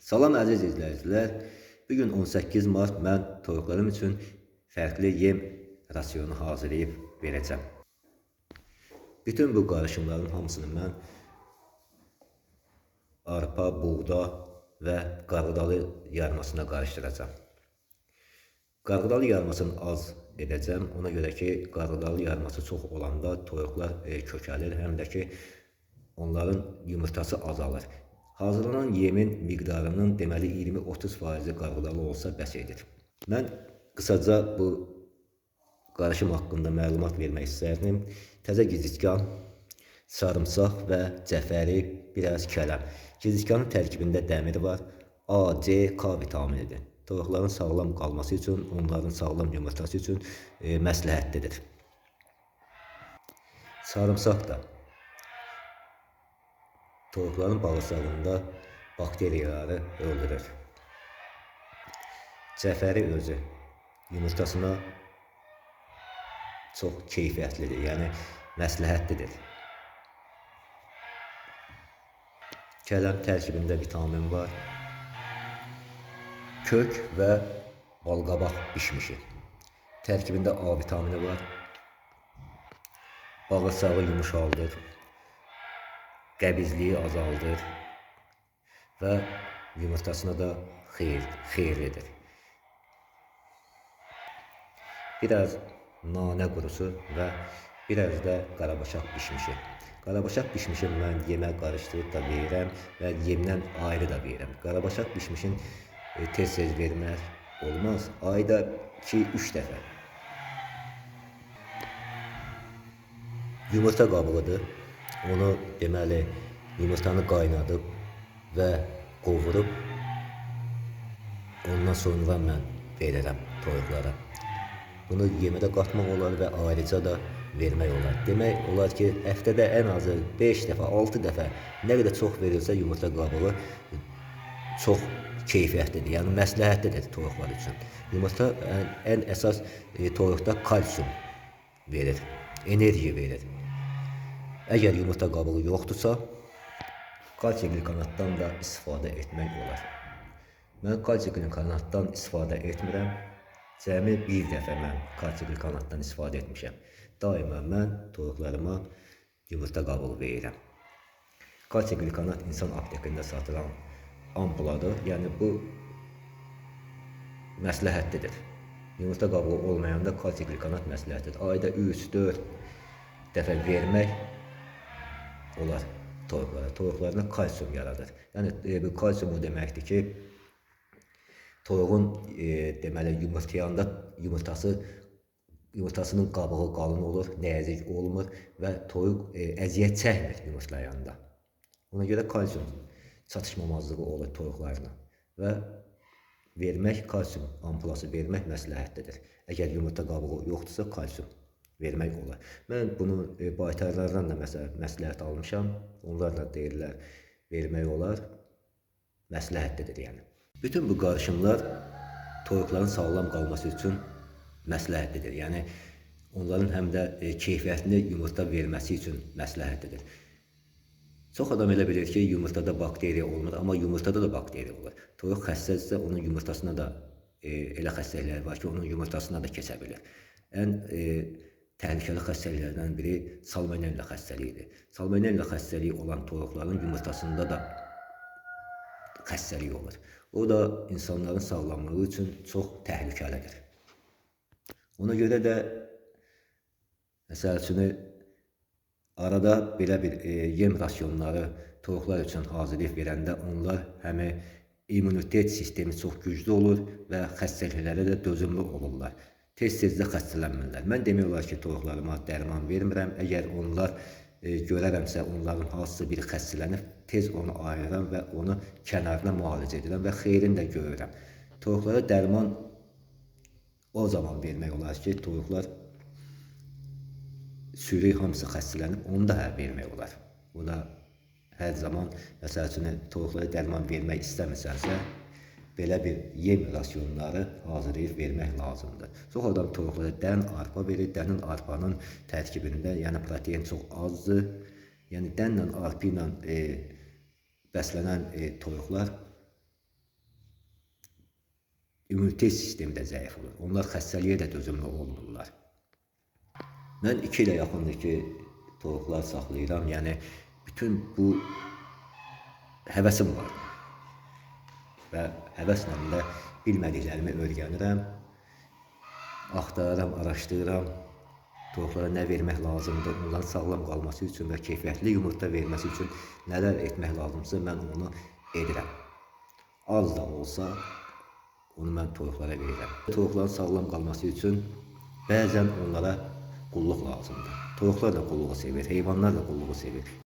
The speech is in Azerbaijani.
Salam əziz izləyicilər. Bugün 18 mart mən toyuqlarım üçün fərqli yem rasiyonu hazırlayıb verəcəm. Bütün bu qarışımların hamısını mən arpa, buğda və qarğıdalı yarmasına qarışdıracağım. Qarğıdalı yarmasını az edəcəm. Ona görə ki, qarğıdalı yarması çox olanda toyuqlar kökəlir, həm də ki, onların yumurtası azalır. Hazırlanan yemin miqdarının deməli 20-30% qarğıdalı olsa bəs edir. Mən qısaca bu qarışım haqqında məlumat vermək istərdim. Təzə giziskan, sarımsaq və cəfəri, biraz kələm. Giziskanın tərkibində dəmir var. A, C, K vitaminidir. Toyuqların sağlam qalması üçün, onların sağlam yumurtası üçün məsləhətlidir. Sarımsaq da toyuqların bağırsağında bakteriyaları öldürür. Cəfəri özü yumurtasına çox keyfiyyətlidir, yəni məsləhətlidir. Kələm tərkibində vitamin var. Kök və balqabaq bişmişi. Tərkibində A vitamini var. Bağırsağı yumuşaldır. Qəbizliyi azaldır və yumurtasına da xeyirlidir. Biraz nanə qurusu və biraz da qarabaşaq bişmişi. Qarabaşaq bişmişi mən yemə qarışdırıb da verirəm və yemdən ayrı da verirəm. Qarabaşaq bişmişin tez-tez vermək olmaz. Ayda 2-3 dəfə. Yumurta qabığıdır. Onu deməli yumurtanı qaynadıb və qovurub ondan sonra mən verirəm toyuqlara. Bunu yemədə qatmaq olar və ayrıca da vermək olar. Demək olar ki, həftədə ən azı 5 dəfə, 6 dəfə nə qədər çox verilsə yumurta qabığı çox keyfiyyətlidir. Yəni məsləhətlidir toyuqlar üçün. Yumurta ən əsas toyuqda kalsium verir, enerji verir. Əgər yumurta qabığı yoxdursa, kalsiglikonatdan da istifadə etmək olar. Mən kalsiglikonatdan istifadə etmirəm. Cəmi bir dəfə mən kalsiglikonatdan istifadə etmişəm. Daima mən toyuqlarıma yumurta qabığı verirəm. Kalsiglikonat insan aptekində satılan ampuladır. Yəni bu məsləhətlidir. Yumurta qabığı olmayanda kalsiglikonat məsləhətlidir. Ayda 3-4 dəfə vermək olar toyuqlara. Toyuqlarına kalsium yaradır. Yəni bu kalsium o deməkdir ki, toyuğun deməli yumurtayanda yumurtasının qabığı qalın olur, nəzik olmur və toyuq əziyyət çəkmir yumurtlayanda. Ona görə kalsium çatışmamazlığı olur toyuqlarına və vermək kalsium ampulası vermək məsləhətlidir. Əgər yumurta qabığı yoxdursa kalsium vermək olar. Mən bunu baytarlardan da məsləhət almışam. Onlar da deyirlər vermək olar. Məsləhətlidir yəni. Bütün bu qarışımlar toyuqların sağlam qalması üçün məsləhətlidir. Yəni onların həm də keyfiyyətli yumurta verməsi üçün məsləhətlidir. Çox adam elə bilir ki, yumurtada bakteriya olmur, amma yumurtada da bakteriya olur. Toyuq xəstədirsə onun yumurtasına da elə xəstəliklər var ki, onun yumurtasına da keçə bilir. Ən təhlükəli xəstəliklərdən biri salmonella xəstəliyidir. Salmonella xəstəliyi olan toyuqların yumurtasında da xəstəlik olur. O da insanların sağlamlığı üçün çox təhlükəlidir. Ona görə də məsəl üçün arada belə bir yem rasionları toyuqlar üçün hazırlayıb verəndə onlar həm immunitet sistemi çox güclü olur və xəstəliklərə də dözümlü olurlar. Tez-tez də xəstələnmirlər. Mən demək olar ki, toyuqlarıma dərman vermirəm. Əgər onlar görərəmsə, onların hansısa bir xəstələnib, tez onu ayırıram və onu kənarına müalicə edirəm və xeyrini də görürəm. Toyuqlara dərman o zaman vermək olar ki, toyuqlar sürü hamısı xəstələnib, onu da vermək olar. O da hər zaman, məsəl üçün, toyuqlara dərman vermək istəmirsənsə, belə bir yem rasionları hazırlayıb vermək lazımdır. Çox adam toyuqlara dən arpa verir. Dənin arpanın tərkibində, yəni protein çox azdır. Yəni dənlə arpa ilə bəslənən toyuqlar immunitet sistemi də zəif olur. Onlar xəstəliyə də dözümlü olmurlar. Mən 2 ilə yaxındır ki, toyuqlar saxlayıram. Yəni bütün bu həvəsim var. Və həvəslə də bilmədiklərimi öyrənirəm. Axtarıram, araşdırıram. Toyuqlara nə vermək lazımdır, onların sağlam qalması üçün və keyfiyyətli yumurta verməsi üçün nələr etmək lazımdırsa mən onu edirəm. Az da olsa onu mən toyuqlara verirəm. Toyuqların sağlam qalması üçün bəzən onlara qulluq lazımdır. Toyuqlar da qulluğu sevir, heyvanlar da qulluğu sevir.